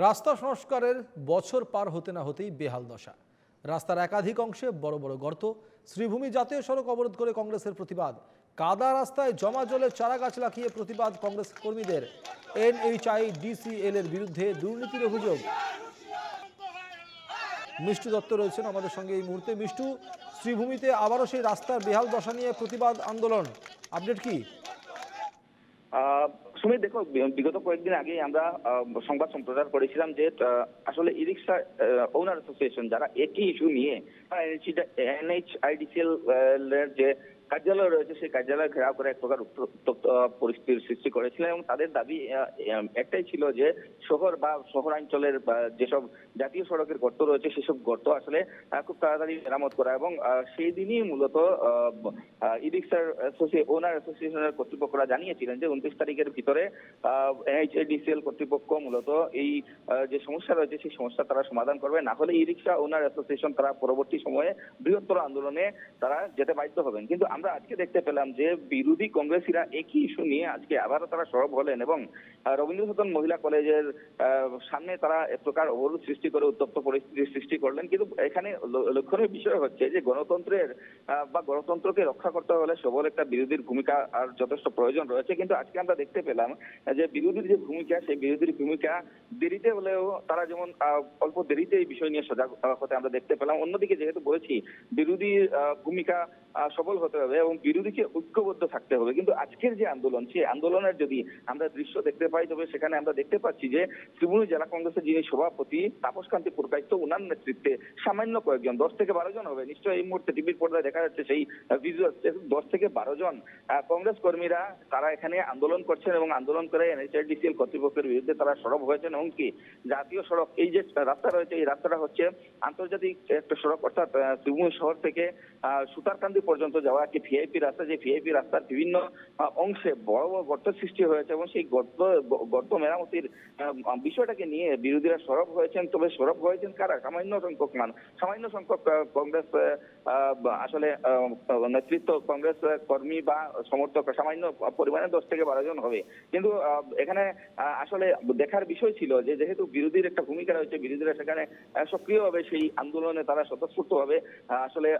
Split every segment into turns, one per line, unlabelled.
রাস্তা সংস্কারের বছর পার হতে না হতেই বেহাল দশা। রাস্তার একাধিক অংশে বড় বড় গর্ত। শ্রীভূমি জাতীয় সড়ক অবরোধ করে কংগ্রেসের প্রতিবাদ। কাদা রাস্তায় জমা জলে চারাগাছ লাগিয়ে প্রতিবাদ কংগ্রেস কর্মীদের। NHIDCL এর বিরুদ্ধে দুর্নীতির অভিযোগ। মিষ্টু দত্ত রয়েছেন আমাদের সঙ্গে এই মুহূর্তে। মিষ্টু, শ্রীভূমিতে আবারও সেই রাস্তার বেহাল দশা নিয়ে প্রতিবাদ আন্দোলন, আপডেট কি?
সুমিত, দেখো, বিগত কয়েকদিন আগে আমরা সংবাদ সম্প্রচার করেছিলাম যে আসলে ই রিক্সা ওনার অ্যাসোসিয়েশন যারা একই ইস্যু নিয়ে NHIDCL এর যে কার্যালয় রয়েছে সেই কার্যালয় ঘেরাও করে এক প্রকার উত্তপ্ত পরিস্থিতির সৃষ্টি করেছিলেন এবং তাদের দাবি একটাই ছিল যে শহর বা শহরাঞ্চলের যেসব জাতীয় সড়কের গর্ত রয়েছে সেসব গর্ত আসলে খুব তাড়াতাড়ি মেরামত করা। এবং সেই দিনই মূলত ই রিক্সার ওনার অ্যাসোসিয়েশনের কর্তৃপক্ষরা জানিয়েছিলেন যে 29 তারিখের ভিতরে NHIDCL কর্তৃপক্ষ মূলত এই যে সমস্যা রয়েছে সেই সমস্যা তারা সমাধান করবে, না হলে ই রিক্সা ওনার অ্যাসোসিয়েশন তারা পরবর্তী সময়ে বৃহত্তর আন্দোলনে তারা যেতে বাধ্য হবেন। কিন্তু আমরা আজকে দেখতে পেলাম যে বিরোধী কংগ্রেসীরা একই ইস্যু নিয়ে আজকে আবারও তারা সরব হলেন এবং রবীন্দ্র সদন মহিলা কলেজের সামনে তারা এক প্রকার অবরোধ সৃষ্টি করে উত্তপ্ত পরিস্থিতির সৃষ্টি করলেন। কিন্তু এখানে লক্ষণীয় বিষয় হচ্ছে যে গণতন্ত্রের বা গণতন্ত্রকে রক্ষা করতে হলে সবল একটা বিরোধীর ভূমিকা আর যথেষ্ট প্রয়োজন রয়েছে। কিন্তু আজকে আমরা দেখতে পেলাম যে বিরোধীর যে ভূমিকা সেই বিরোধীর ভূমিকা দেরিতে হলেও তারা যেমন অল্প দেরিতে এই বিষয় নিয়ে সজাগ হতে আমরা দেখতে পেলাম। অন্যদিকে যেহেতু বলেছি বিরোধীর ভূমিকা সফল হতে হবে এবং বিরোধীকে ঐক্যবদ্ধ থাকতে হবে, কিন্তু আজকের যে আন্দোলন সেই আন্দোলনের যদি আমরা দৃশ্য দেখতে পাই তবে সেখানে আমরা দেখতে পাচ্ছি যে শ্রীভূমি জেলা কংগ্রেসের যিনি সভাপতি তাপস কান্তি পুরকাইত, ওনার নেতৃত্বে সামান্য কয়েকজন 10 থেকে 12 জন হবে নিশ্চয়ই, এই মুহূর্তে টিভির পর্দায় দেখা যাচ্ছে সেই ভিজুয়াল, 10 থেকে 12 জন কংগ্রেস কর্মীরা তারা এখানে আন্দোলন করছেন এবং আন্দোলন করে NHIDCL কর্তৃপক্ষের বিরুদ্ধে তারা সরব হয়েছেন। এমনকি জাতীয় সড়ক এই যে রাস্তা রয়েছে এই রাস্তাটা হচ্ছে আন্তর্জাতিক একটা সড়ক, অর্থাৎ শ্রীভূমি শহর থেকে সুতারকান্দি পর্যন্ত যাওয়া একটি ভিআইপি রাস্তা, যে ভিআইপি রাস্তার বিভিন্ন অংশে বড় বড় গর্ত সৃষ্টি হয়েছে এবং সেই গর্ত মেরামতির বিষয়টাকে নিয়ে বিরোধীরা সরব হয়েছেন। তবে সরব হয়েছেন কারা? সামান্য সংখ্যক কংগ্রেস আসলে নেতৃত্ব, কংগ্রেস কর্মী বা সমর্থক সামান্য পরিমাণে 10 থেকে 12 জন হবে। কিন্তু এখানে আসলে দেখার বিষয় ছিল যে যেহেতু বিরোধীর একটা ভূমিকা রয়েছে, বিরোধীরা সেখানে সক্রিয়ভাবে সেই আন্দোলনে তারা স্বতঃস্ফূর্তভাবে আসলে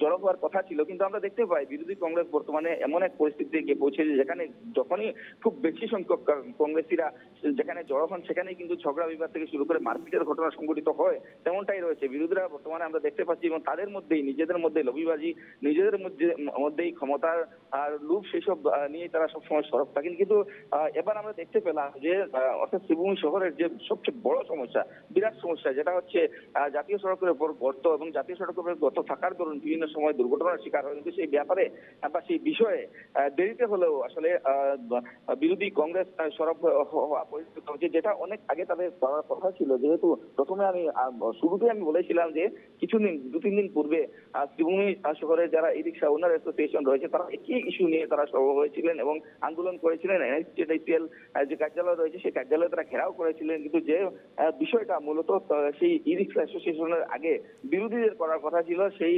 জড়ো হওয়ার কথা ছিল। কিন্তু আমরা দেখতে পাই বিরোধী কংগ্রেস বর্তমানে এমন এক পরিস্থিতিতে গিয়ে পৌঁছেছে যেখানে যখনই খুব বেশি সংখ্যক কংগ্রেসীরা যেখানে জড়ো হন সেখানেই কিন্তু ঝগড়া বিবাদ থেকে শুরু করে মারপিটের ঘটনা সংঘটিত হয়, তেমনটাই রয়েছে। বিরোধীরা বর্তমানে আমরা দেখতে পাচ্ছি এবং তাদের মধ্যেই নিজেদের মধ্যে লবিবাজি, নিজেদের মধ্যেই ক্ষমতার আর লোভ সেসব নিয়ে তারা সবসময় সরব থাকেন। কিন্তু এবার আমরা দেখতে পেলাম যে অর্থাৎ শ্রীভূমি শহরের যে সবচেয়ে বড় সমস্যা, বিরাট সমস্যা, যেটা হচ্ছে জাতীয় সড়কের উপর গর্ত এবং জাতীয় সড়কের উপর গর্ত থাকার দরুন বিভিন্ন সময় দুর্ঘটনার শিকার হয়। কিন্তু সেই ব্যাপারে বা সেই বিষয়ে দেরিতে হলেও আসলে বিরোধী কংগ্রেস সরব হওয়া পরিস্থিতি হচ্ছে, যেটা অনেক আগে তাদের করার কথা ছিল। যেহেতু প্রথমে শুরুতে আমি বলেছিলাম যে কিছুদিন 2-3 দিন পূর্বে শ্রীভূমি শহরের যারা ই রিক্সা ওনার অ্যাসোসিয়েশন রয়েছে তারা একই ইস্যু নিয়ে তারা সরব হয়েছিলেন এবং আন্দোলন করেছিলেন। NHIDCL যে কার্যালয় রয়েছে সেই কার্যালয়ে তারা ঘেরাও করেছিলেন। কিন্তু যে বিষয়টা মূলত সেই ই রিক্সা অ্যাসোসিয়েশনের আগে বিরোধীদের করার কথা ছিল সেই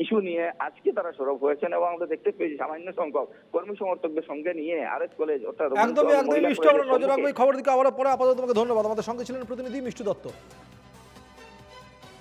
ইস্যু নিয়ে আজকে তারা সরব হয়েছেন এবং আমরা দেখতে পেয়েছি সামান্য সংখ্যক কর্মী সমর্থকদের সঙ্গে নিয়ে RS কলেজ অর্থাৎ
একদমই মিষ্টু, আমরা নজর রাখবো এই খবর দিকে আবার পরে। আপাতত তোমাকে ধন্যবাদ। আমাদের সঙ্গে ছিলেন প্রতিনিধি মিষ্টু দত্ত।